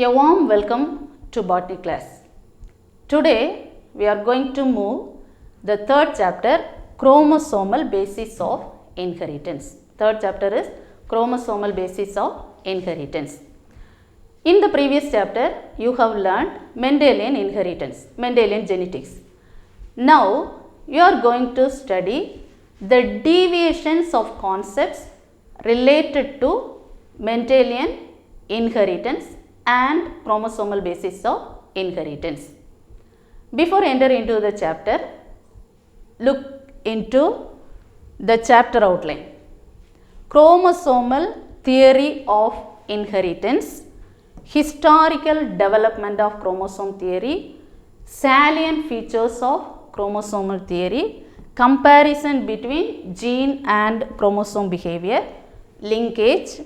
A warm welcome to botany class. Today we are going to move the third chapter, chromosomal basis of inheritance. Third chapter is chromosomal basis of inheritance. In the previous chapter you have learned Mendelian inheritance, Mendelian genetics. Now you are going to study the deviations of concepts related to Mendelian inheritance and chromosomal basis of inheritance. Before entering into the chapter, look into the chapter outline. Chromosomal theory of inheritance, historical development of chromosome theory, salient features of chromosomal theory, comparison between gene and chromosome behavior, linkage,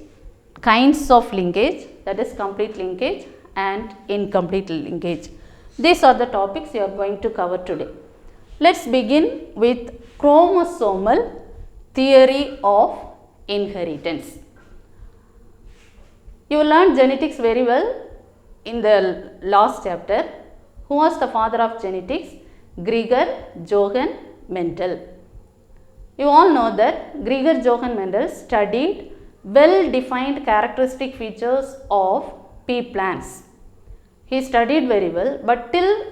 kinds of linkage, that is complete linkage and incomplete linkage. These are the topics you are going to cover today. Let's begin with chromosomal theory of inheritance. You learned genetics very well in the last chapter. Who was the father of genetics? Gregor Johann Mendel. You all know that Gregor Johann Mendel studied well-defined characteristic features of pea plants. He studied very well, but till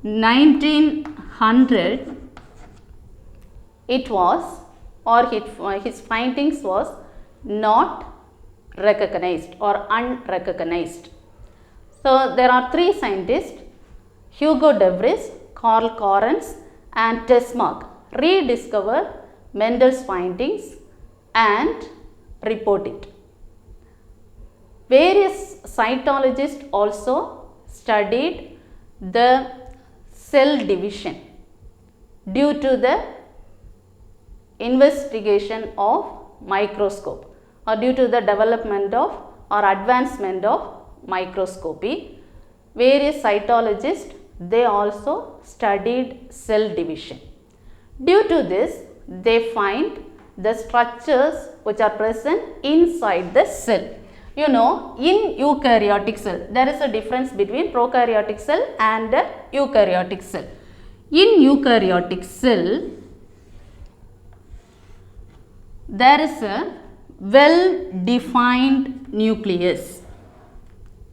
1900 it was, or his findings was not recognized or unrecognized. So there are three scientists, Hugo de Vries, Karl Correns and Tesmark, rediscovered Mendel's findings and report it. Various cytologists also studied the cell division due to the investigation of microscope or due to the development of or advancement of microscopy. Various cytologists, they also studied cell division. Due to this, they find the structures which are present inside the cell. You know, in eukaryotic cell, there is a difference between prokaryotic cell and eukaryotic cell. In eukaryotic cell, there is a well-defined nucleus.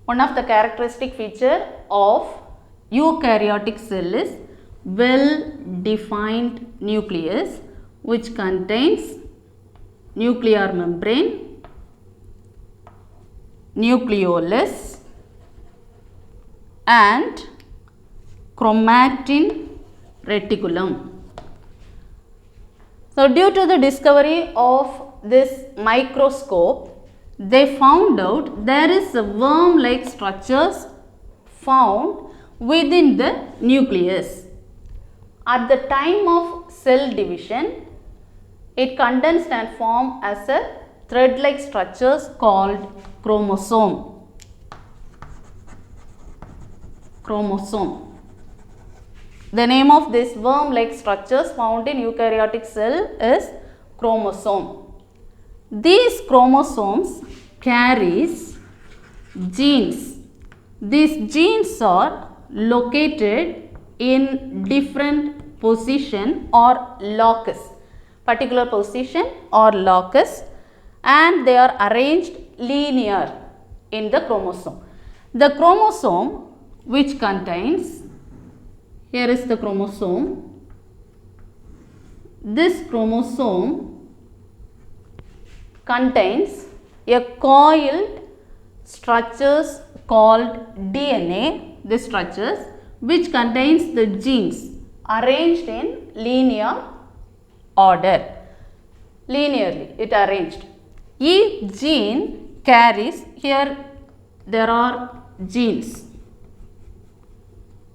One of the characteristic feature of eukaryotic cell is well-defined nucleus, which contains nuclear membrane, nucleolus and chromatin reticulum. So due to the discovery of this microscope, they found out there is a worm-like structures found within the nucleus. At the time of cell division, it condensed and formed as a thread-like structures called chromosome. Chromosome. The name of this worm-like structures found in eukaryotic cell is chromosome. These chromosomes carries genes. These genes are located in different position or locus, particular position or locus, and they are arranged linear in the chromosome. The chromosome which contains, here is the chromosome, this chromosome contains a coiled structures called DNA, the structures which contains the genes arranged in linear order. Linearly it arranged. Each gene carries, here there are genes.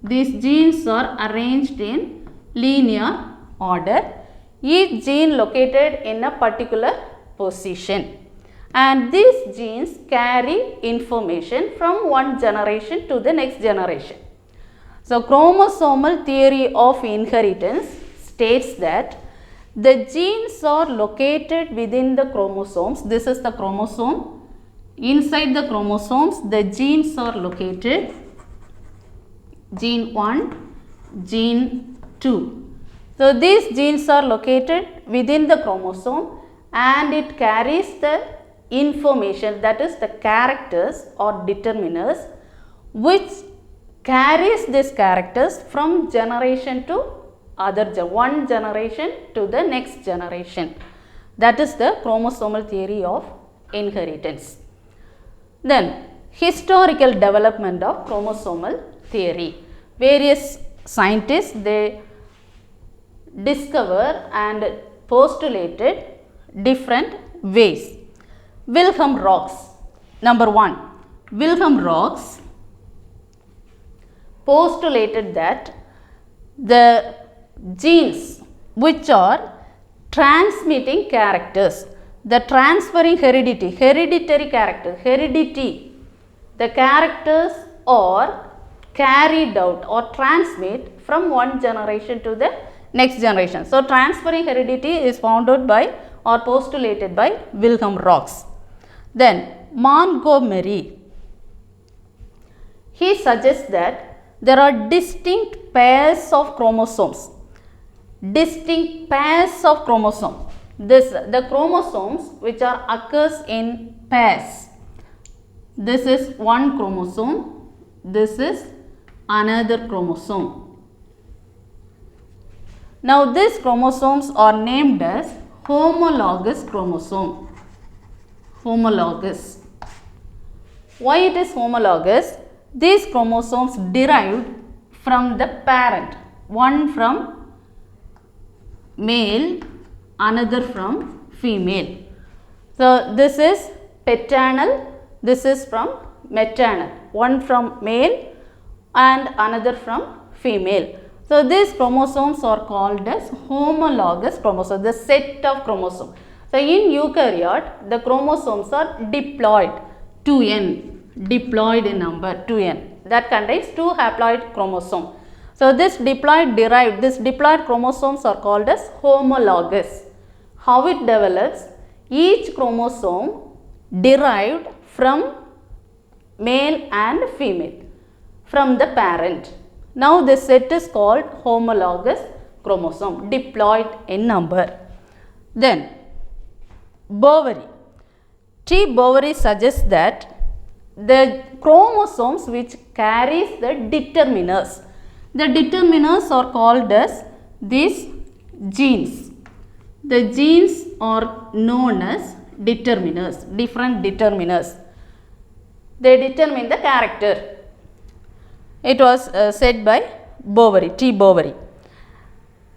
These genes are arranged in linear order. Each gene located in a particular position. And these genes carry information from one generation to the next generation. So chromosomal theory of inheritance states that the genes are located within the chromosomes. This is the chromosome Inside the chromosomes, the genes are located. Gene 1, gene 2. So, these genes are located within the chromosome and it carries the information, that is the characters or determiners, which carries these characters from generation to one generation to the next generation. That is the chromosomal theory of inheritance. Then, historical development of chromosomal theory. Various scientists, they discover and postulated different ways. Wilhelm Rox, number 1. Wilhelm Rox postulated that the genes which are transmitting characters, the transferring hereditary character, the characters are carried out or transmit from one generation to the next generation. So, transferring heredity is found out by or postulated by Wilhelm Rox. Then, Montgomery, he suggests that there are distinct pairs of chromosomes. The chromosomes which occurs in pairs. This is one chromosome, this is another chromosome. Now, these chromosomes are named as homologous chromosome. Homologous. Why it is homologous? These chromosomes derived from the parent, one from male, another from female. So, this is paternal, this is from maternal, one from male and another from female. So, these chromosomes are called as homologous chromosomes, the set of chromosomes. So, in eukaryote, the chromosomes are diploid, 2n, diploid in number 2n, that contains 2 haploid chromosomes. So, this diploid chromosomes are called as homologous. How it develops? Each chromosome derived from male and female, from the parent. Now, this set is called homologous chromosome, diploid in number. Then, Boveri. T. Boveri suggests that the chromosomes which carries the determiners, are called as these genes. The genes are known as determiners, different determiners. They determine the character. It was said by Boveri, T. Boveri.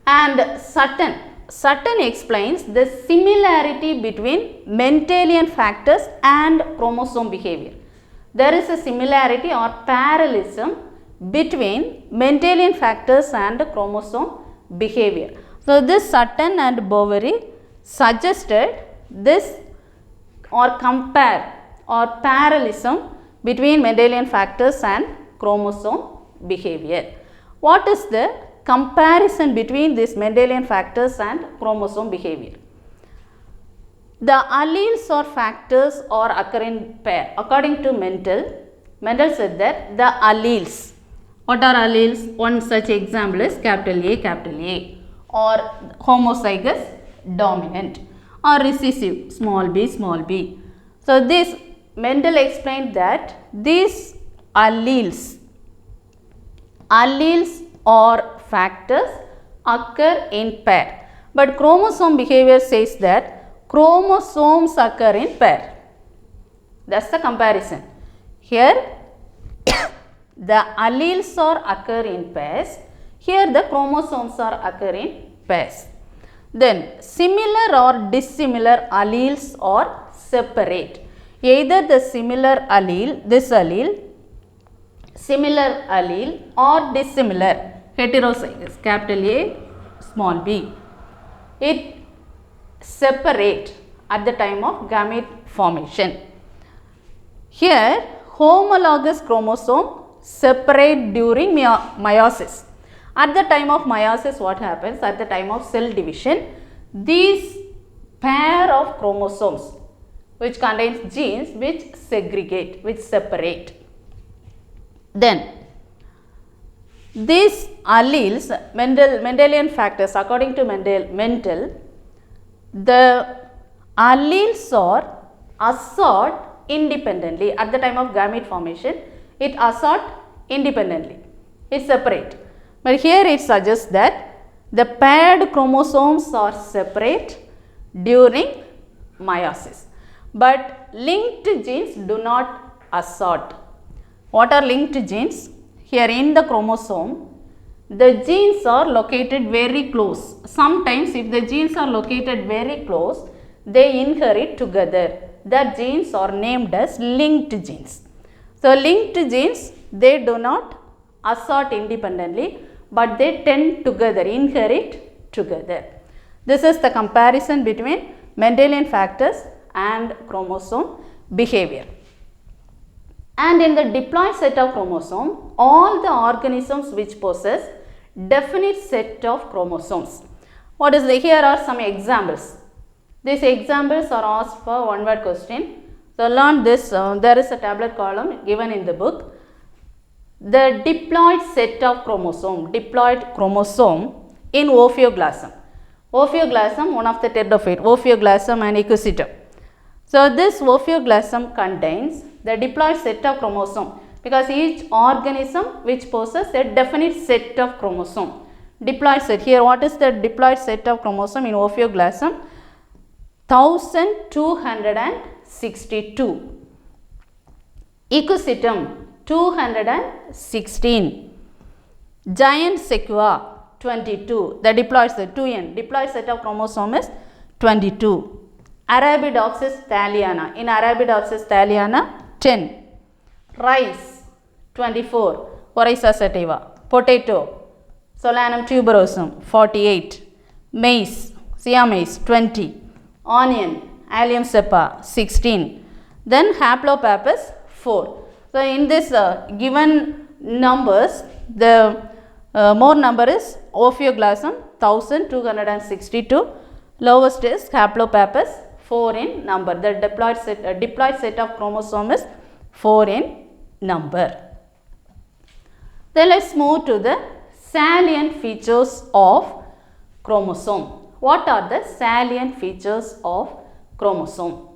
And Sutton explains the similarity between Mendelian factors and chromosome behavior. There is a similarity or parallelism between Mendelian factors and chromosome behavior. So, this Sutton and Boveri suggested this or compare or parallelism between Mendelian factors and chromosome behavior. What is the comparison between these Mendelian factors and chromosome behavior? The alleles or factors are occur in pair. According to Mendel said that the alleles, what are alleles? One such example is capital A or homozygous dominant or recessive small b. So, this Mendel explained that these alleles or factors occur in pair, but chromosome behavior says that chromosomes occur in pair. That is the comparison. Here the alleles are occur in pairs, here the chromosomes are occur in pairs. Then similar or dissimilar alleles are separate. Either the similar allele, this allele, similar allele or dissimilar, heterozygous, capital A, small b. It separate at the time of gamete formation. Here homologous chromosome separate during meiosis. At the time of meiosis, what happens? At the time of cell division, these pair of chromosomes which contains genes which segregate, which separate. Then these alleles, Mendelian factors, according to Mendel, the alleles are assort independently at the time of gamete formation. It assort independently, it separate. But here it suggests that the paired chromosomes are separate during meiosis, but linked genes do not assort. What are linked genes? Here in the chromosome, the genes are located very close. Sometimes if the genes are located very close, they inherit together. The genes are named as linked genes. So, linked genes, they do not assort independently, but they tend together, inherit together. This is the comparison between Mendelian factors and chromosome behavior. And in the diploid set of chromosome, all the organisms which possess definite set of chromosomes. What is the, here are some examples. These examples are asked for one word question. So, learn this, there is a tablet column given in the book. The diploid set of chromosome, diploid chromosome in Ophioglossum. Ophioglossum, one of the pteridophyte, Ophioglossum and Equisetum. So, this Ophioglossum contains the diploid set of chromosome, because each organism which possesses a definite set of chromosome. Diploid set, here what is the diploid set of chromosome in Ophioglossum? 1262. Equisetum 216. Giant Sequoia 22. The diploid set 2n. Diploid set of chromosome is 22. Arabidopsis thaliana. In Arabidopsis thaliana 10. Rice 24. Oryza sativa. Potato. Solanum tuberosum 48. Maize. Siam maize 20. Onion. Allium cepa 16. Then Haplopappus 4. So, in this given numbers, the more number is Ophioglossum 1262. Lowest is Haplopappus 4 in number. The diploid set of chromosome is 4 in number. Then let us move to the salient features of chromosome. What are the salient features of chromosome?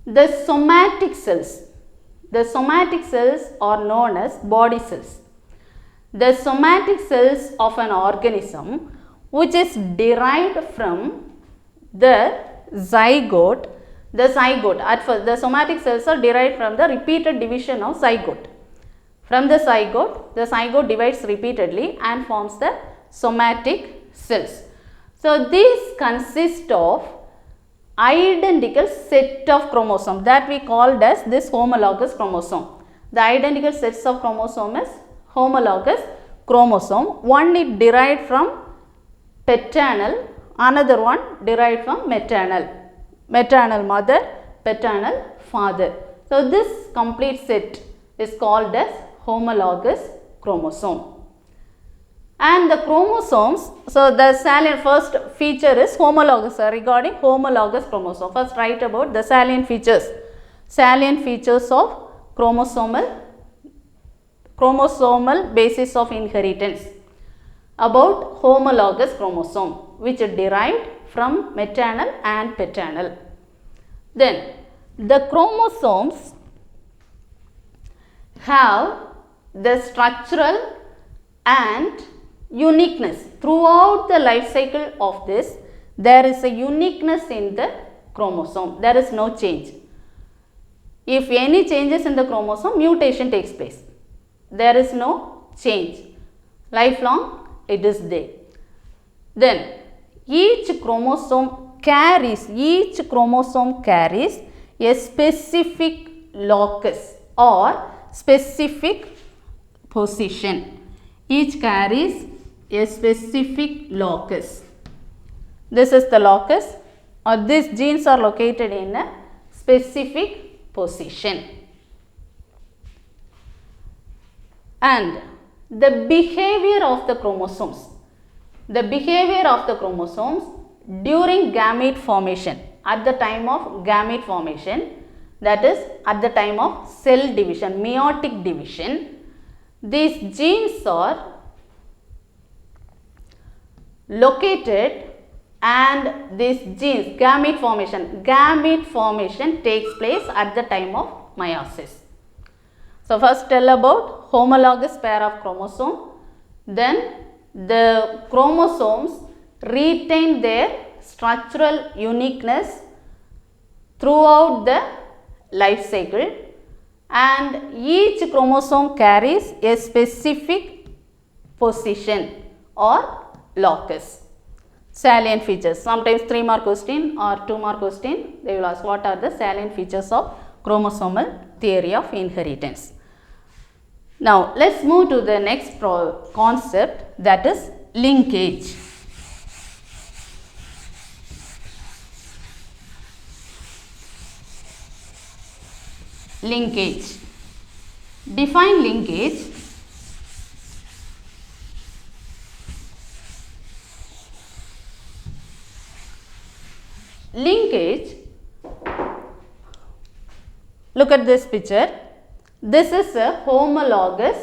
The somatic cells. The somatic cells are known as body cells. The somatic cells of an organism which is derived from the zygote. At first the somatic cells are derived from the repeated division of zygote. From the zygote divides repeatedly and forms the somatic cells. So, these consist of identical set of chromosomes that we called as this homologous chromosome. The identical sets of chromosome is homologous chromosome. One is derived from paternal, another one derived from maternal. Maternal mother, paternal father. So, this complete set is called as homologous chromosome. And the chromosomes, so the salient first feature is homologous, regarding homologous chromosome. First write about the salient features of chromosomal basis of inheritance. About homologous chromosome which are derived from maternal and paternal. Then the chromosomes have the structural and uniqueness. Throughout the life cycle of this, there is a uniqueness in the chromosome. There is no change. If any changes in the chromosome, mutation takes place. There is no change. Lifelong it is there. Then each chromosome carries a specific locus or specific position. Each carries a specific locus. This is the locus, or these genes are located in a specific position. And the behavior of the chromosomes. The behavior of the chromosomes during gamete formation. at the time of gamete formation, that is at the time of cell division, meiotic division. These genes are located, and these genes, gamete formation takes place at the time of meiosis. So, first tell about homologous pair of chromosome, then the chromosomes retain their structural uniqueness throughout the life cycle, and each chromosome carries a specific position or locus. Salient features, sometimes 3 mark question or 2 mark question, they will ask what are the salient features of chromosomal theory of inheritance. Now, let us move to the next concept, that is linkage. Linkage. Define linkage. Linkage, look at this picture. This is a homologous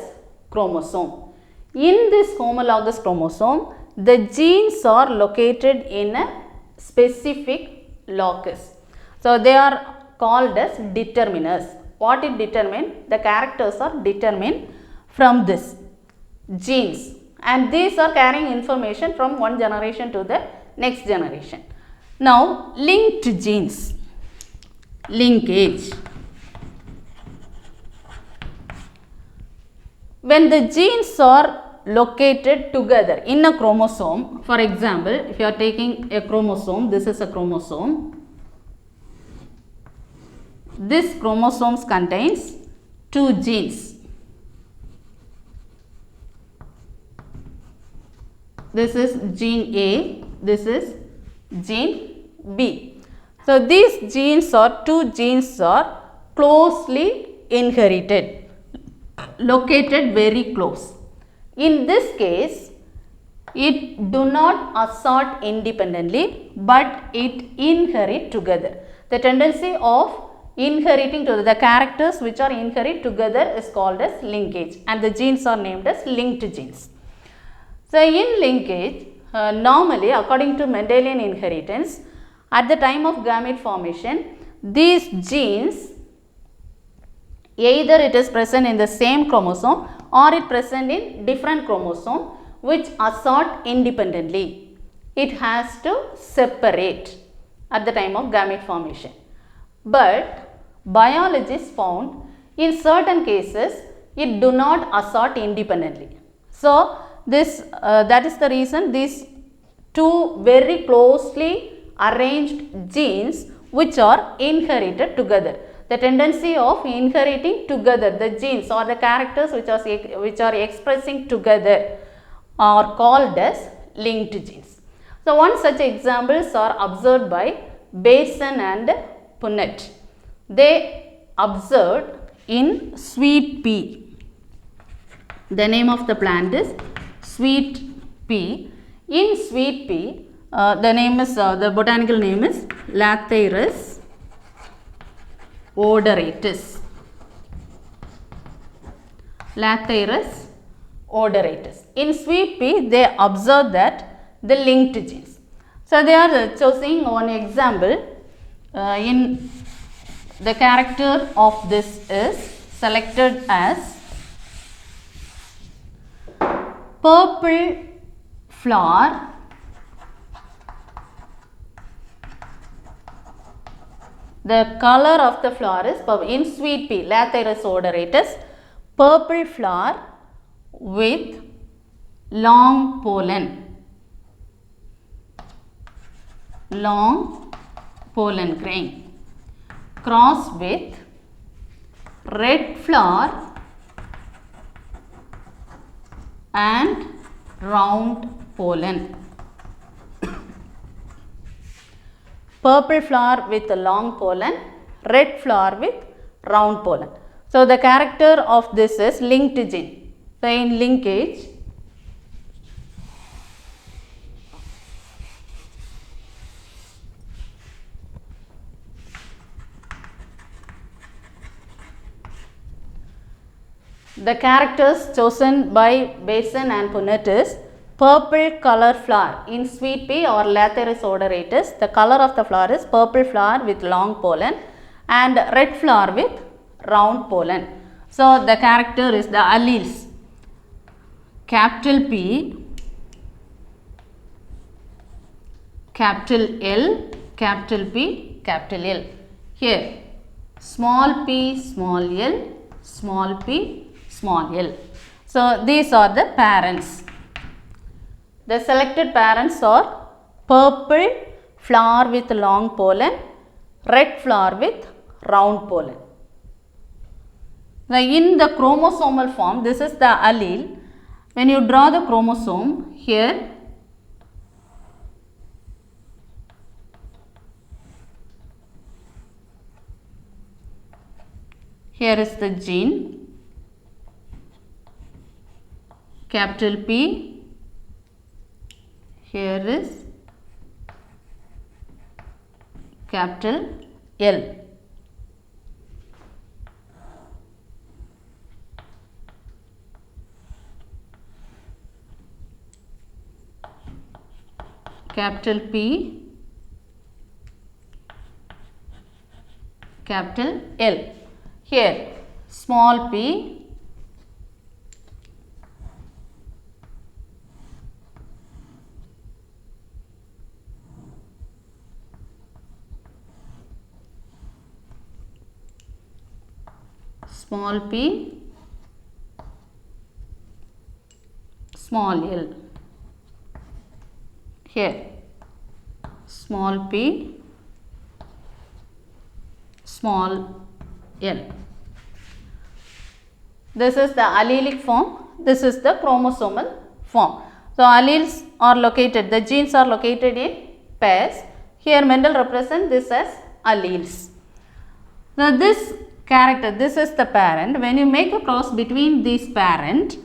chromosome. In this homologous chromosome, the genes are located in a specific locus. So, they are called as determiners. What it determine? The characters are determined from this genes, and these are carrying information from one generation to the next generation. Now, linked genes, linkage. When the genes are located together in a chromosome, for example, if you are taking a chromosome, this is a chromosome. This chromosome contains 2 genes. This is gene A, this is gene B. So, these genes are 2 genes are closely inherited, located very close. In this case, it do not assort independently, but it inherit together. The tendency of inheriting to the characters which are inherit together is called as linkage, and the genes are named as linked genes. So, in linkage, normally according to Mendelian inheritance, at the time of gamete formation, these genes, either it is present in the same chromosome or it present in different chromosome which assort independently. It has to separate at the time of gamete formation. But biologists found in certain cases it do not assort independently. So, that is the reason these 2 very closely arranged genes which are inherited together. The tendency of inheriting together, the genes or the characters which are expressing together are called as linked genes. So, one such examples are observed by Bateson and Punnett. They observed in sweet pea. The name of the plant is sweet pea. In sweet pea, the botanical name is Lathyrus odoratus. Lathyrus odoratus. In sweet pea, they observe that the linked genes. So, they are choosing one example. In the character of this is selected as purple flower The color of the flower is purple. In sweet pea, Lathyrus odoratus, purple flower with long pollen. Long pollen grain crossed with red flower and round pollen. Purple flower with a long pollen, red flower with round pollen. So, the character of this is linked gene. So, in linkage, The characters chosen by Bason and Punnett is purple color flower in sweet pea or Lathyrus odoratus. The color of the flower is purple flower with long pollen and red flower with round pollen. So, the character is the alleles. Capital P, capital L, capital P, capital L. Here, small p, small l, small p, small l. So, these are the parents. The selected parents are purple flower with long pollen, red flower with round pollen. Now, in the chromosomal form, this is the allele. When you draw the chromosome, here is the gene, capital P, here is capital L. Capital P, capital L. Here, small p, small p, small l. Here, small p, small l. This is the allelic form, this is the chromosomal form. So, alleles are located, the genes are located in pairs. Here Mendel represents this as alleles. Now, this character, this is the parent. When you make a cross between these parent,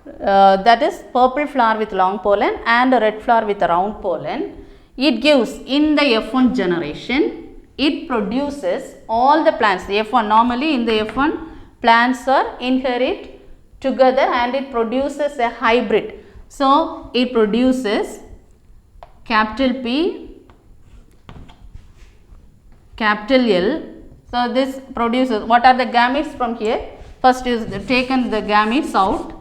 that is purple flower with long pollen and red flower with round pollen, it gives in the F1 generation, it produces all the plants. The F1, normally in the F1 plants are inherit together and it produces a hybrid. So, it produces capital P, capital L. So, this produces, what are the gametes from here? First is taken the gametes out.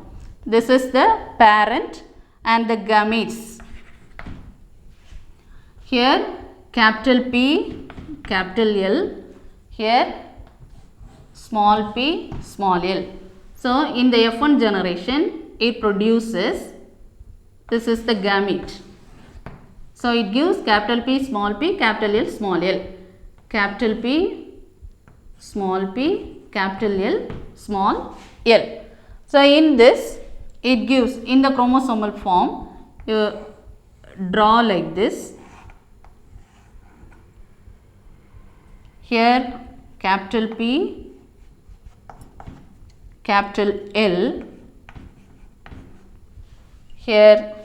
This is the parent and the gametes. Here capital P, capital L, here small p, small l. So, in the F1 generation, it produces, this is the gamete. So, it gives capital P, capital L, small l. Capital P, capital L, small l. So, in this, it gives in the chromosomal form, you draw like this. Here capital P, capital L, here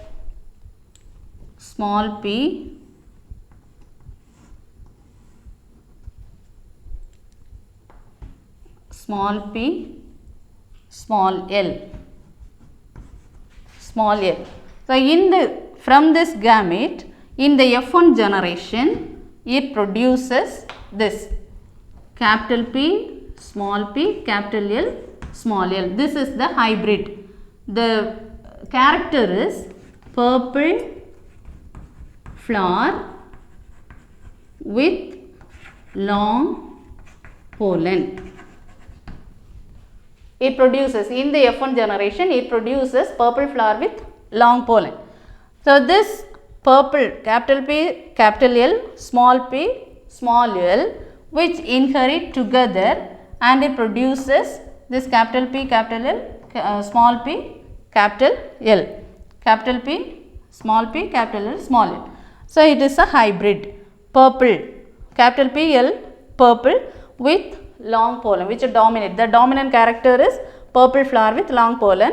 small p, small p, small l, small l. So, in the from this gamete, in the F1 generation, it produces this capital P, capital L, small l. This is the hybrid. The character is purple flower with long pollen. It produces in the F1 generation, it produces purple flower with long pollen. So, this purple capital P, capital L, small p, small l, which inherit together and it produces this capital P, capital L, small p, capital L, capital P, capital L, small l. So, it is a hybrid purple, capital P, L, purple with long pollen which dominate. The dominant character is purple flower with long pollen,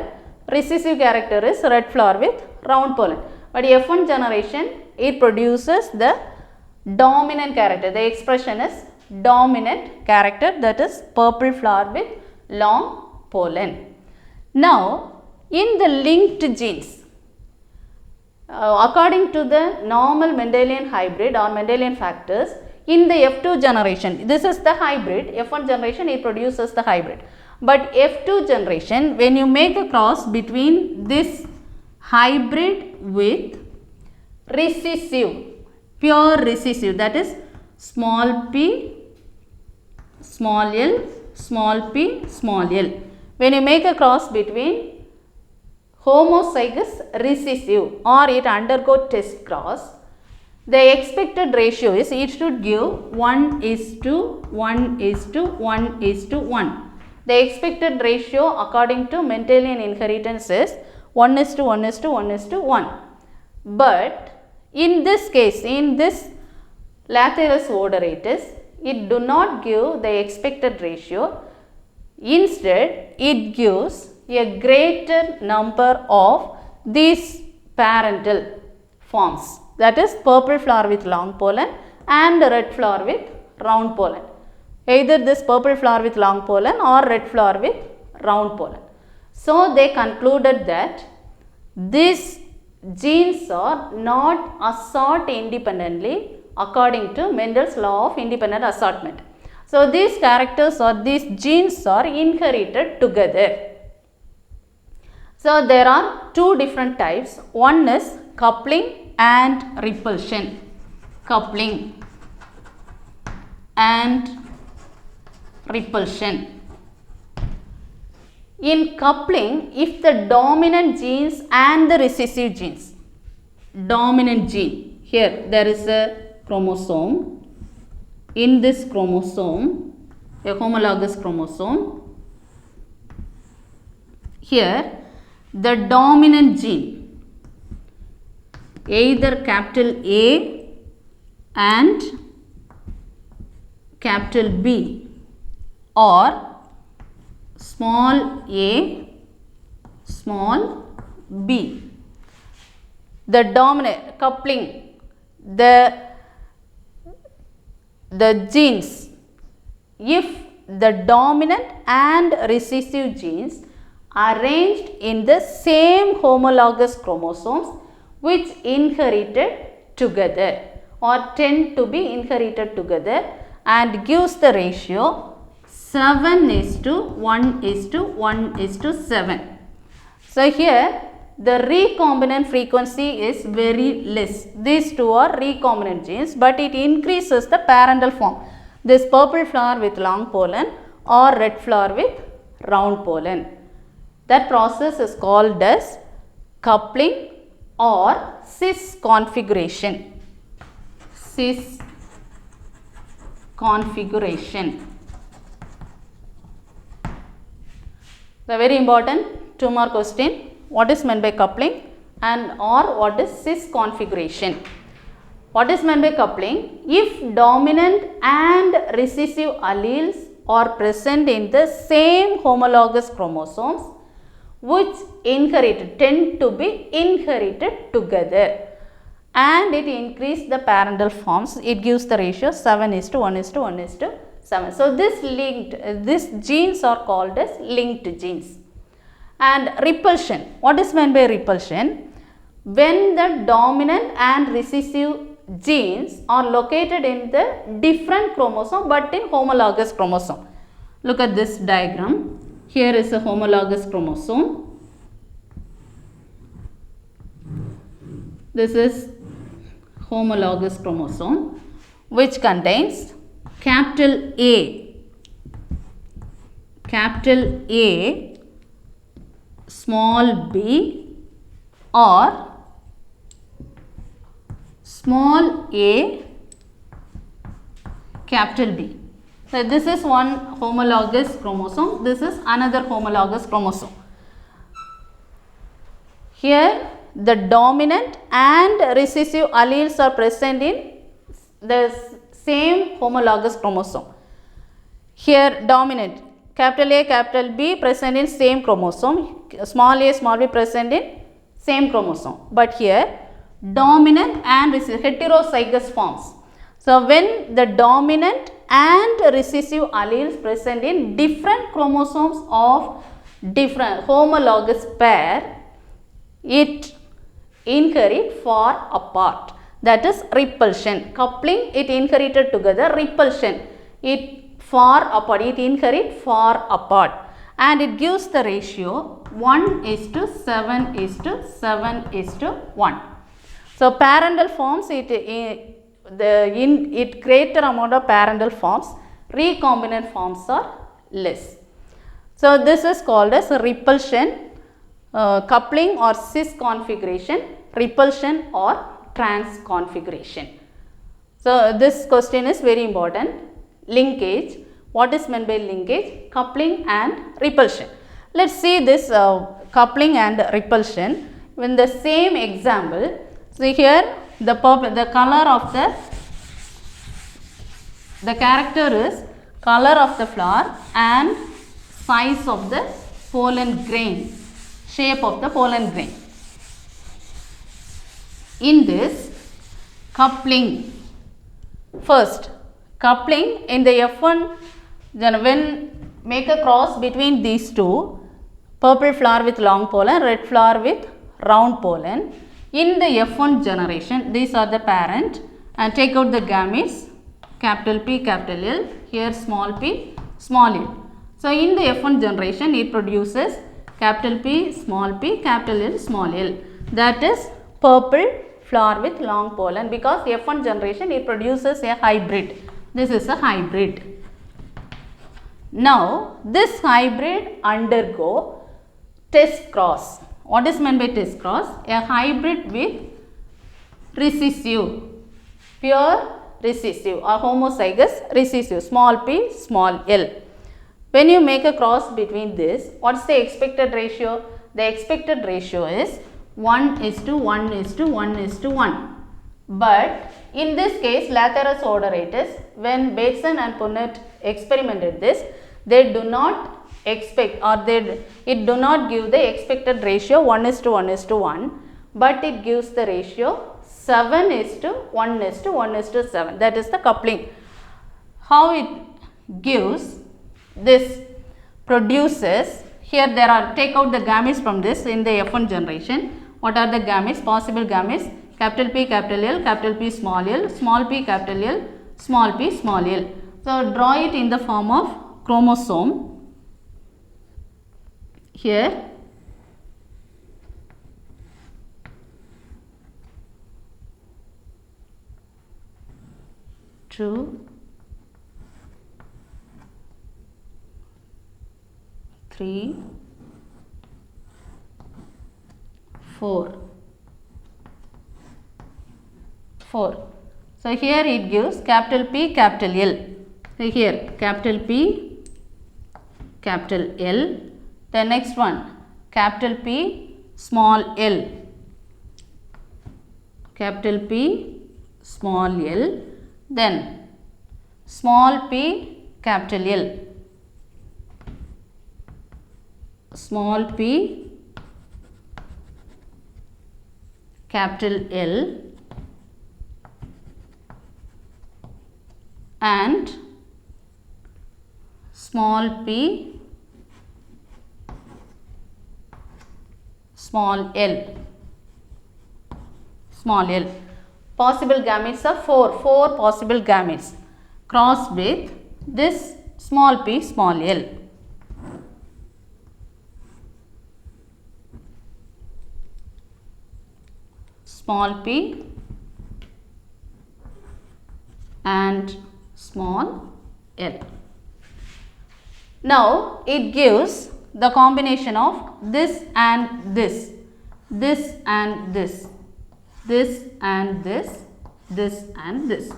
recessive character is red flower with round pollen. But F1 generation, it produces the dominant character. The expression is dominant character, that is purple flower with long pollen. Now, in the linked genes, according to the normal Mendelian hybrid or Mendelian factors, in the F2 generation, this is the hybrid, F1 generation it produces the hybrid. But F2 generation, when you make a cross between this hybrid with recessive, pure recessive, that is small p, small l, small p, small l. When you make a cross between homozygous recessive or it undergo test cross, the expected ratio is it should give 1:1:1:1. The expected ratio according to Mendelian inheritance is 1:1:1:1. But in this case, in this Lathyrus odoratus, it do not give the expected ratio. Instead, it gives a greater number of these parental forms, that is purple flower with long pollen and red flower with round pollen. Either this purple flower with long pollen or red flower with round pollen. So, they concluded that these genes are not assort independently according to Mendel's law of independent assortment. So, these characters or these genes are inherited together. So, there are two different types. One is coupling and repulsion. Coupling and repulsion. In coupling, if the dominant genes and the recessive genes, dominant gene, here there is a chromosome, in this chromosome, a homologous chromosome, here the dominant gene, either capital A and capital B or small a, small b. The dominant coupling, the genes, if the dominant and recessive genes arranged in the same homologous chromosomes which inherited together or tend to be inherited together and gives the ratio 7:1:1:7. So, here the recombinant frequency is very less. These two are recombinant genes, but it increases the parental form. This purple flower with long pollen or red flower with round pollen. That process is called as coupling or cis configuration. Cis configuration. So, very important 2 more question. What is meant by coupling and or what is cis configuration? What is meant by coupling? If dominant and recessive alleles are present in the same homologous chromosomes which tend to be inherited together and it increase the parental forms, it gives the ratio 7:1:1:7. So, these genes are called as linked genes. And repulsion, what is meant by repulsion? When the dominant and recessive genes are located in the different chromosome but in homologous chromosome. Look at this diagram. Here is a homologous chromosome. This is homologous chromosome which contains capital A, small b or small a, capital B. So, this is one homologous chromosome, this is another homologous chromosome. Here the dominant and recessive alleles are present in the same homologous chromosome. Here dominant capital A, capital B present in same chromosome, small a, small b present in same chromosome, but here dominant and heterozygous forms. So, when the dominant and recessive alleles present in different chromosomes of different homologous pair, it inherit far apart. That is repulsion. Coupling, it inherited together. Repulsion, it far apart. It inherit far apart. And it gives the ratio 1:7:7:1. So parental forms, it greater amount of parental forms. Recombinant forms are less. So this is called as repulsion, coupling or cis configuration, repulsion or trans configuration. So this question is very important. Linkage. What is meant by linkage? Coupling and repulsion. Let's see this coupling and repulsion in the same example. See here, the color of the character is color of the flower and size of the pollen grain, shape of the pollen grain. In this coupling, first coupling in the F1, then when make a cross between these two, purple flower with long pollen, red flower with round pollen. In the F1 generation, these are the parent, and take out the gametes, capital P, capital L, here small p, small l. So in the F1 generation, it produces capital P, capital L, small l. That is purple flower with long pollen, because F1 generation, it produces a hybrid. This is a hybrid. Now this hybrid undergo test cross. What is meant by test cross? A hybrid with recessive, pure recessive or homozygous recessive, small p, small l. When you make a cross between this, what is the expected ratio? The expected ratio is 1:1:1:1. But in this case, Lathyrus odoratus, when Bateson and Punnett experimented this, they do not expect, or it do not give the expected ratio 1:1:1, but it gives the ratio 7:1:1:7. That is the coupling. How it gives? This produces, here there are, take out the gametes from this in the F1 generation. What are the gametes? Possible gametes, capital P, capital L, capital P, small l, small p, capital L, small p, small l. So draw it in the form of chromosome. Here two, 3, 4. So here it gives capital P, capital L. So here capital P, capital L. The next one, capital P, small l, capital P, small l, then small p, capital L, small p, capital L, and small p, small l, small l. Possible gametes are 4 possible gametes crossed with this small p, small l. Small p and small l. Now it gives the combination of this and this, this and this, this and this, this and this.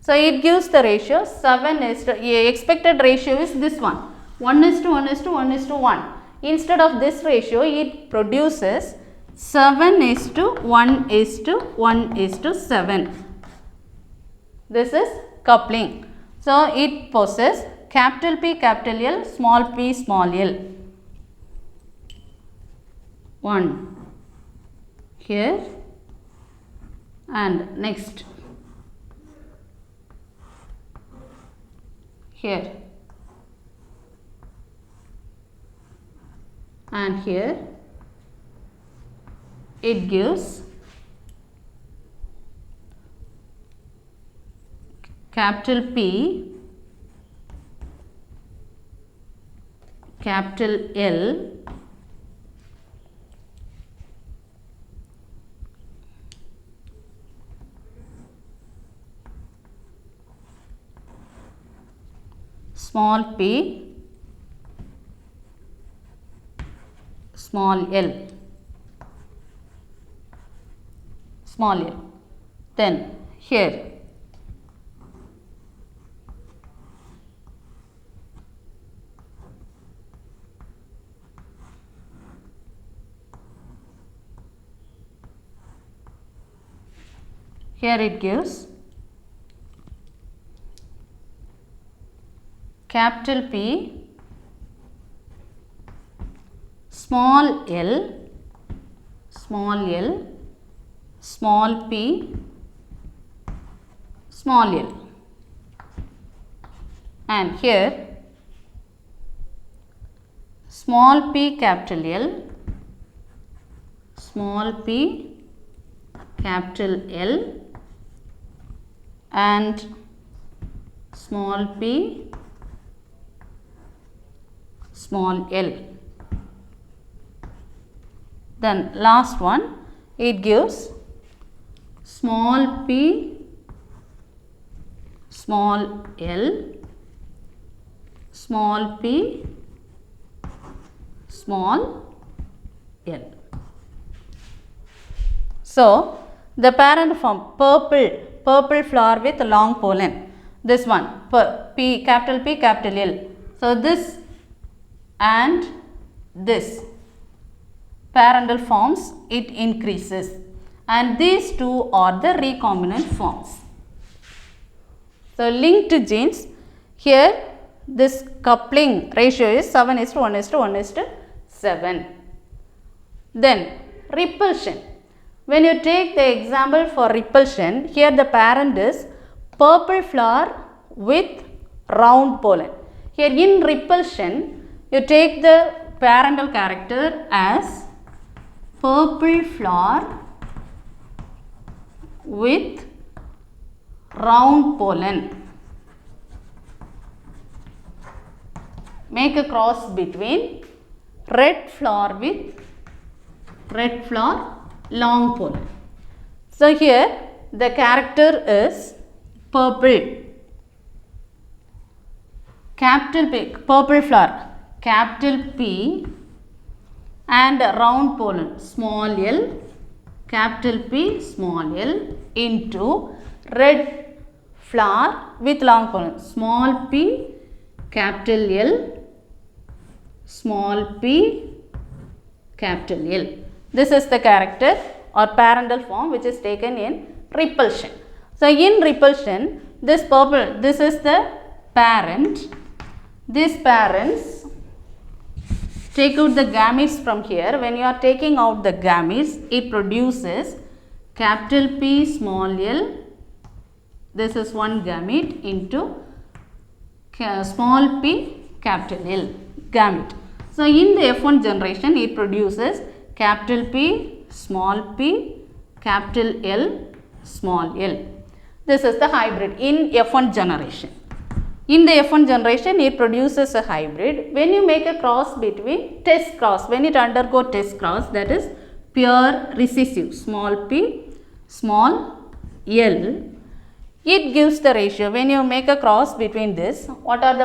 So it gives the ratio 7 is to, expected ratio is this one, 1:1:1:1. Instead of this ratio, it produces 7:1:1:7. This is coupling. So it possesses capital P, capital L, small p, small l. 1 here and next here. and here it gives capital P, capital L, small p, small l, small l. Then here it gives capital P, small l, small l, small p, small l, and here small p capital L, small p capital L, and small p small l. Then last one, it gives small p small l, small p small l. So the parent form purple flower with long pollen, this one P capital L. So this and this parental forms, it increases, and these two are the recombinant forms. So linked genes, here this coupling ratio is 7:1:1:7. Then repulsion. When you take the example for repulsion, here the parent is purple flower with round pollen. Here in repulsion, you take the parental character as purple flower with round pollen. Make a cross between red flower with red flower long pollen. So here the character is purple, capital P, purple flower, capital P, and round pollen, small l, capital P, small l, into red flower with long pollen, small p, capital L, small p, capital L. This is the character or parental form which is taken in repulsion. So in repulsion, this purple, this is the parent. These parents take out the gametes from here. When you are taking out the gametes, it produces capital P small l. This is one gamete into small p capital L gamete. So in the F1 generation, it produces capital P, small p, capital L, small l. This is the hybrid in F1 generation. In the F1 generation, it produces a hybrid. When you make a cross between test cross, when it undergo test cross, that is pure recessive, small p, small l, it gives the ratio. When you make a cross between this, what are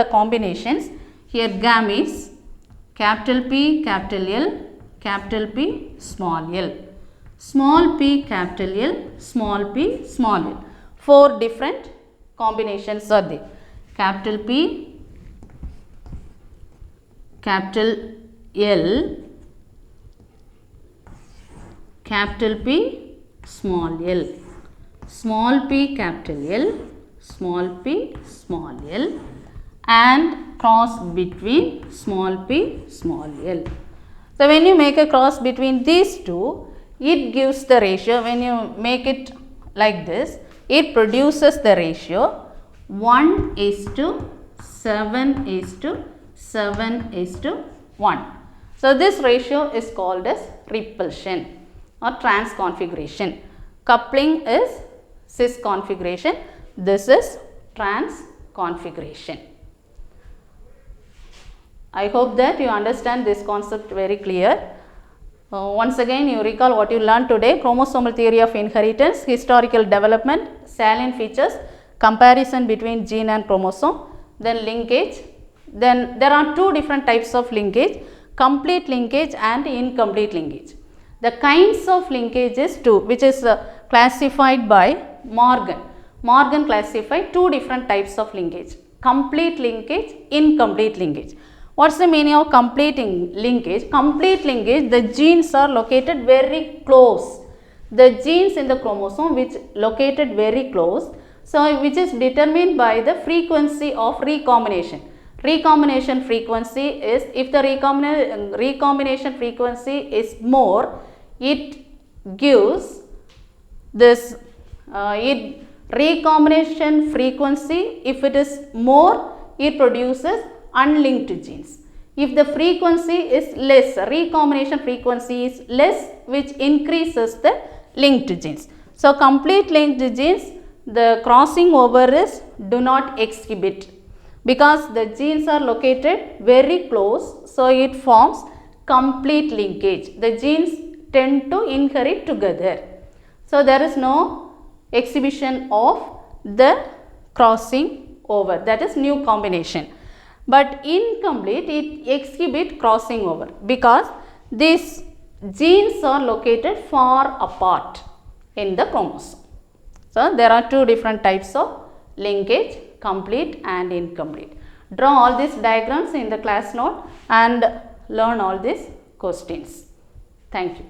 the combinations? Here gametes, capital P, capital L, capital P, small l, small p, capital L, small p, small l. 4 different combinations are there. Capital P, capital L, capital P, small l, small p, capital L, small p, small l, and cross between small p, small l. So when you make a cross between these two, it gives the ratio. When you make it like this, it produces the ratio 1:7:7:1. So this ratio is called as repulsion or trans configuration. Coupling is cis configuration. This is trans configuration. I hope that you understand this concept very clear. Once again, you recall what you learned today: chromosomal theory of inheritance, historical development, salient features, comparison between gene and chromosome, then linkage. Then there are two different types of linkage: complete linkage and incomplete linkage. The kinds of linkages too, which is classified by Morgan. Morgan classified two different types of linkage: complete linkage, incomplete linkage. What's the meaning of complete linkage? Complete linkage, the genes are located very close. The genes in the chromosome which located very close, so which is determined by the frequency of recombination. Recombination frequency is, if the recombination frequency is more, it gives this, recombination frequency, if it is more, it produces unlinked genes. If the frequency is less, recombination frequency is less, which increases the linked genes. So complete linked genes, the crossing over is do not exhibit, because the genes are located very close, so it forms complete linkage. The genes tend to inherit together. So there is no exhibition of the crossing over, that is new combination. But incomplete, it exhibit crossing over, because these genes are located far apart in the chromosome. So there are two different types of linkage: complete and incomplete. Draw all these diagrams in the class note and learn all these questions. Thank you.